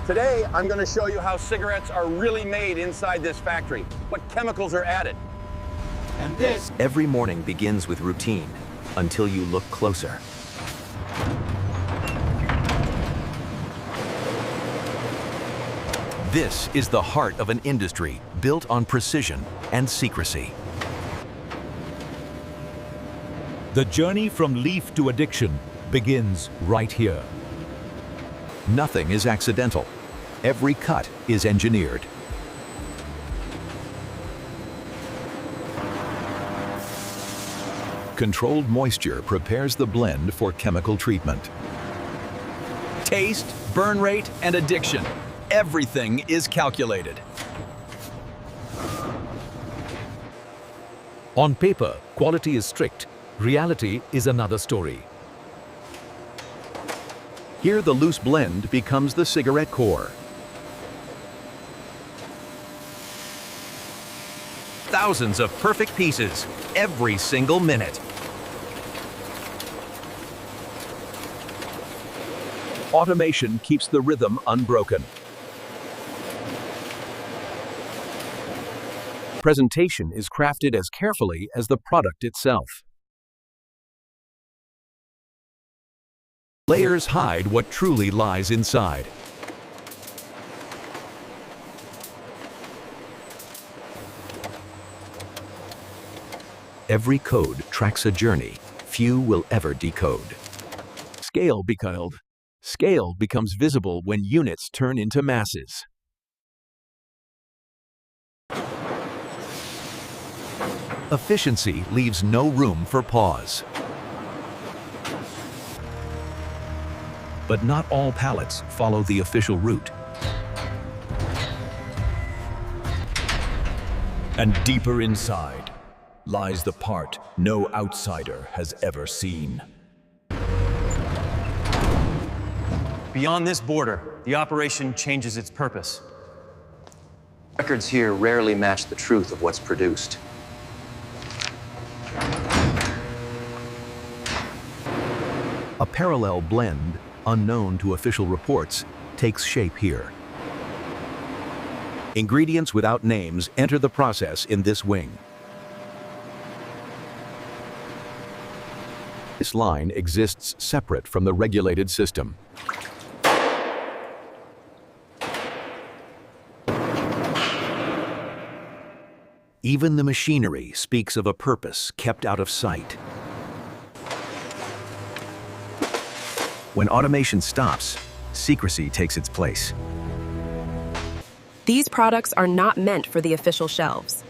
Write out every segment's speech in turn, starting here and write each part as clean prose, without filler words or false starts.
Today, I'm going to show you how cigarettes are really made inside this factory, what chemicals are added. And this Every morning begins with routine until you look closer. This is the heart of an industry built on precision and secrecy. The journey from leaf to addiction begins right here. Nothing is accidental. Every cut is engineered. Controlled moisture prepares the blend for chemical treatment. Taste, burn rate, and addiction. Everything is calculated. On paper, quality is strict. Reality is another story. Here, the loose blend becomes the cigarette core. Thousands of perfect pieces, every single minute. Automation keeps the rhythm unbroken. Presentation is crafted as carefully as the product itself. Layers hide what truly lies inside. Every code tracks a journey few will ever decode. Scale becomes visible when units turn into masses. Efficiency leaves no room for pause. But not all pallets follow the official route. And deeper inside lies the part no outsider has ever seen. Beyond this border, the operation changes its purpose. Records here rarely match the truth of what's produced. A parallel blend, unknown to official reports, takes shape here. Ingredients without names enter the process in this wing. This line exists separate from the regulated system. Even the machinery speaks of a purpose kept out of sight. When automation stops, secrecy takes its place. These products are not meant for the official shelves.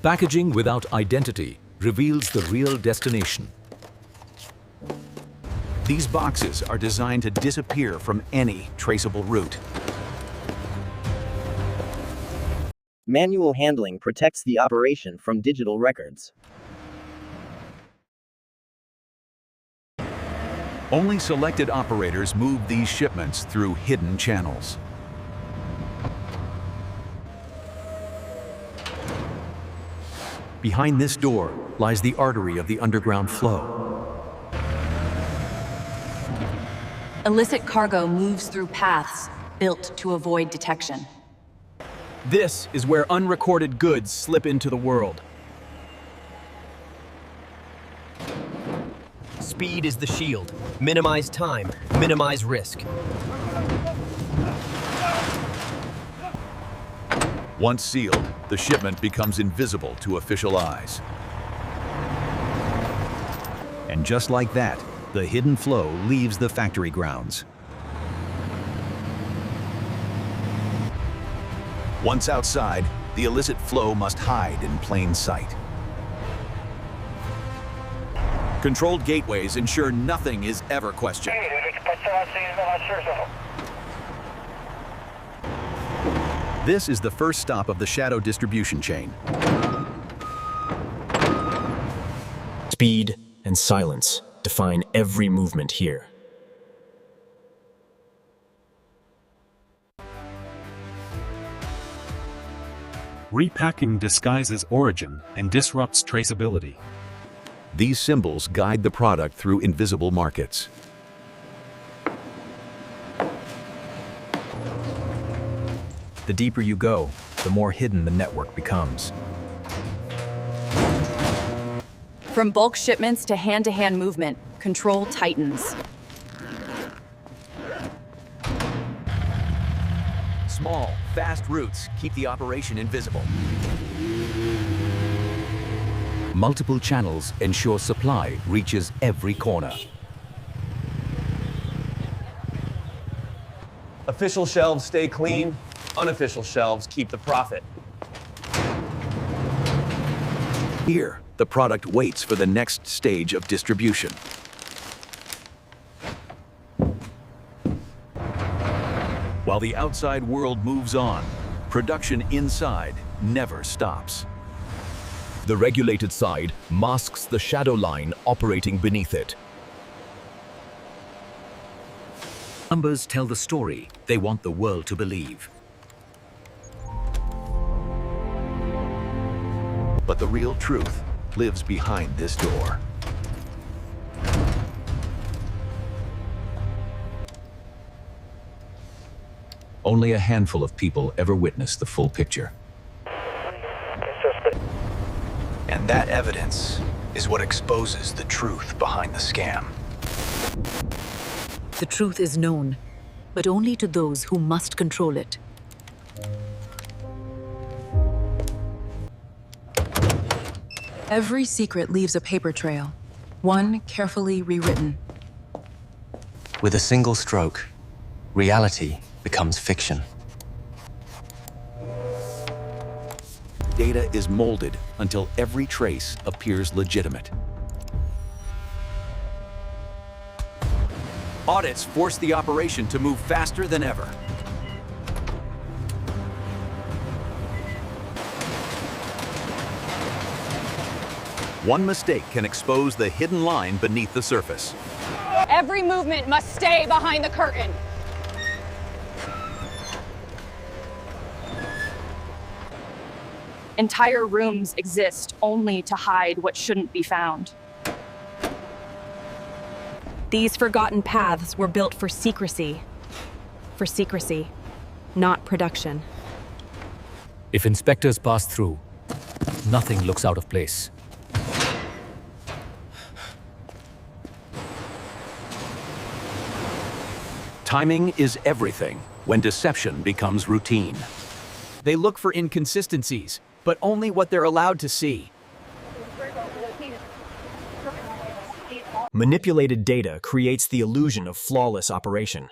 Packaging without identity reveals the real destination. These boxes are designed to disappear from any traceable route. Manual handling protects the operation from digital records. Only selected operators move these shipments through hidden channels. Behind this door lies the artery of the underground flow. Illicit cargo moves through paths built to avoid detection. This is where unrecorded goods slip into the world. Speed is the shield. Minimize time, minimize risk. Once sealed, the shipment becomes invisible to official eyes. And just like that, the hidden flow leaves the factory grounds. Once outside, the illicit flow must hide in plain sight. Controlled gateways ensure nothing is ever questioned. This is the first stop of the shadow distribution chain. Speed and silence define every movement here. Repacking disguises origin and disrupts traceability. These symbols guide the product through invisible markets. The deeper you go, the more hidden the network becomes. From bulk shipments to hand-to-hand movement, control tightens. Small, fast routes keep the operation invisible. Multiple channels ensure supply reaches every corner. Official shelves stay clean, unofficial shelves keep the profit. Here, the product waits for the next stage of distribution. While the outside world moves on, production inside never stops. The regulated side masks the shadow line operating beneath it. Numbers tell the story they want the world to believe. But the real truth lives behind this door. Only a handful of people ever witness the full picture. And that evidence is what exposes the truth behind the scam. The truth is known, but only to those who must control it. Every secret leaves a paper trail, one carefully rewritten. With a single stroke, reality becomes fiction. Data is molded until every trace appears legitimate. Audits force the operation to move faster than ever. One mistake can expose the hidden line beneath the surface. Every movement must stay behind the curtain. Entire rooms exist only to hide what shouldn't be found. These forgotten paths were built for secrecy. For secrecy, not production. If inspectors pass through, nothing looks out of place. Timing is everything when deception becomes routine. They look for inconsistencies, but only what they're allowed to see. Manipulated data creates the illusion of flawless operation.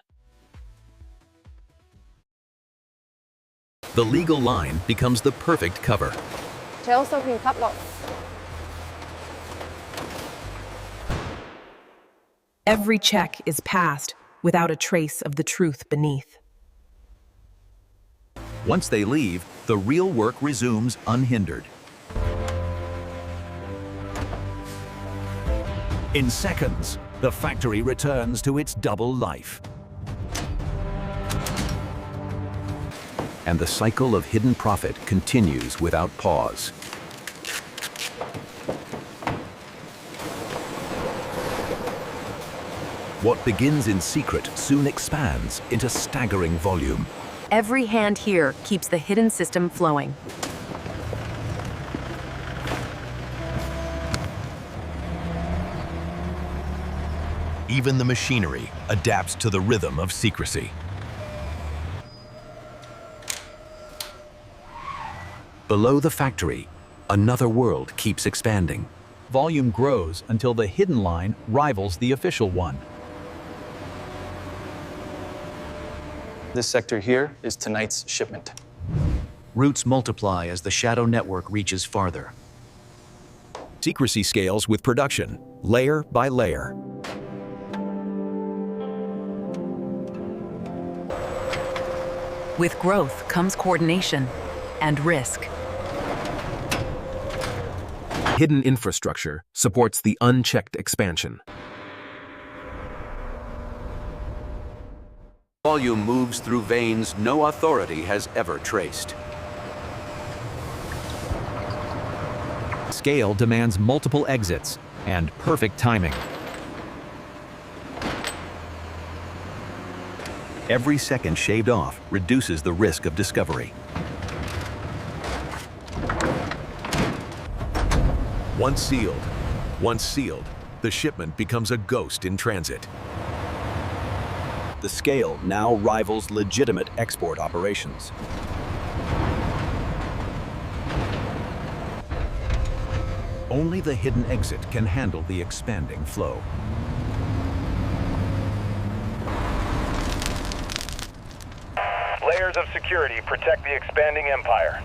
The legal line becomes the perfect cover. Every check is passed without a trace of the truth beneath. Once they leave, the real work resumes unhindered. In seconds, the factory returns to its double life. And the cycle of hidden profit continues without pause. What begins in secret soon expands into staggering volume. Every hand here keeps the hidden system flowing. Even the machinery adapts to the rhythm of secrecy. Below the factory, another world keeps expanding. Volume grows until the hidden line rivals the official one. This sector here is tonight's shipment. Routes multiply as the shadow network reaches farther. Secrecy scales with production, layer by layer. With growth comes coordination and risk. Hidden infrastructure supports the unchecked expansion. Volume moves through veins no authority has ever traced. Scale demands multiple exits, and perfect timing. Every second shaved off reduces the risk of discovery. Once sealed, the shipment becomes a ghost in transit. The scale now rivals legitimate export operations. Only the hidden exit can handle the expanding flow. Layers of security protect the expanding empire.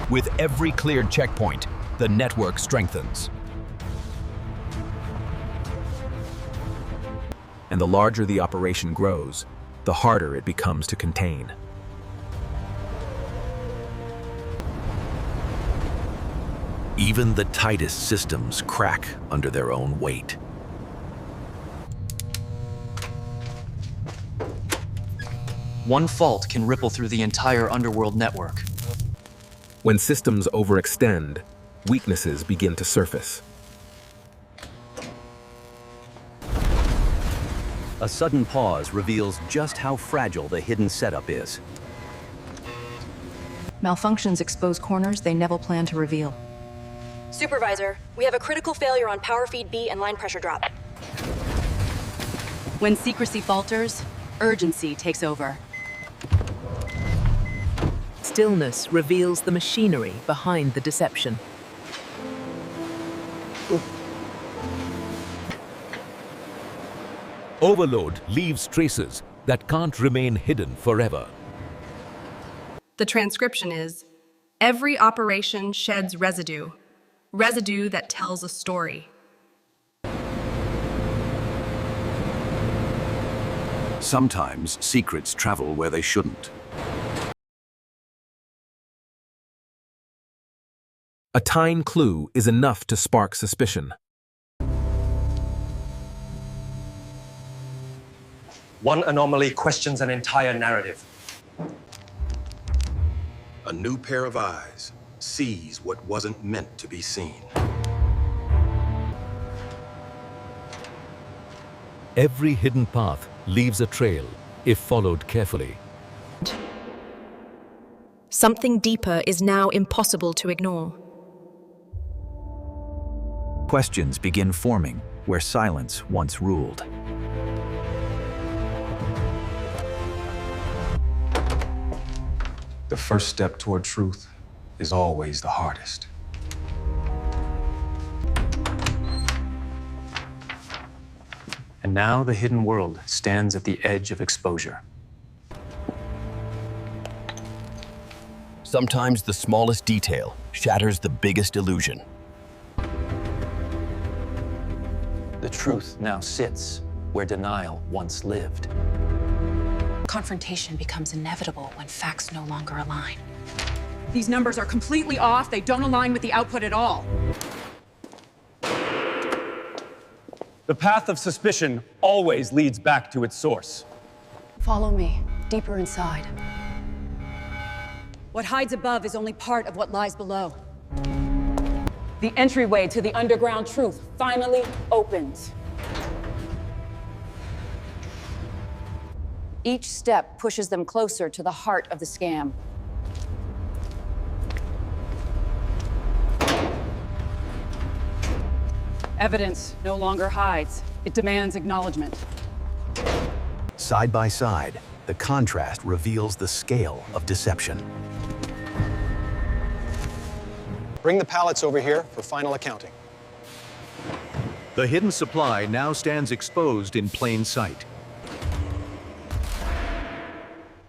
With every cleared checkpoint, the network strengthens. And the larger the operation grows, the harder it becomes to contain. Even the tightest systems crack under their own weight. One fault can ripple through the entire underworld network. When systems overextend, weaknesses begin to surface. A sudden pause reveals just how fragile the hidden setup is. Malfunctions expose corners they never plan to reveal. Supervisor, we have a critical failure on power feed B and line pressure drop. When secrecy falters, urgency takes over. Stillness reveals the machinery behind the deception. Overload leaves traces that can't remain hidden forever. The transcription is, every operation sheds residue. Residue that tells a story. Sometimes secrets travel where they shouldn't. A tiny clue is enough to spark suspicion. One anomaly questions an entire narrative. A new pair of eyes sees what wasn't meant to be seen. Every hidden path leaves a trail if followed carefully. Something deeper is now impossible to ignore. Questions begin forming where silence once ruled. The first step toward truth is always the hardest. And now the hidden world stands at the edge of exposure. Sometimes the smallest detail shatters the biggest illusion. The truth now sits where denial once lived. Confrontation becomes inevitable when facts no longer align. These numbers are completely off. They don't align with the output at all. The path of suspicion always leads back to its source. Follow me, deeper inside. What hides above is only part of what lies below. The entryway to the underground truth finally opens. Each step pushes them closer to the heart of the scam. Evidence no longer hides. It demands acknowledgement. Side by side, the contrast reveals the scale of deception. Bring the pallets over here for final accounting. The hidden supply now stands exposed in plain sight.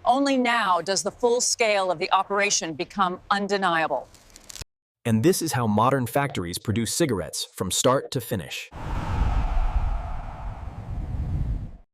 Only now does the full scale of the operation become undeniable. And this is how modern factories produce cigarettes from start to finish.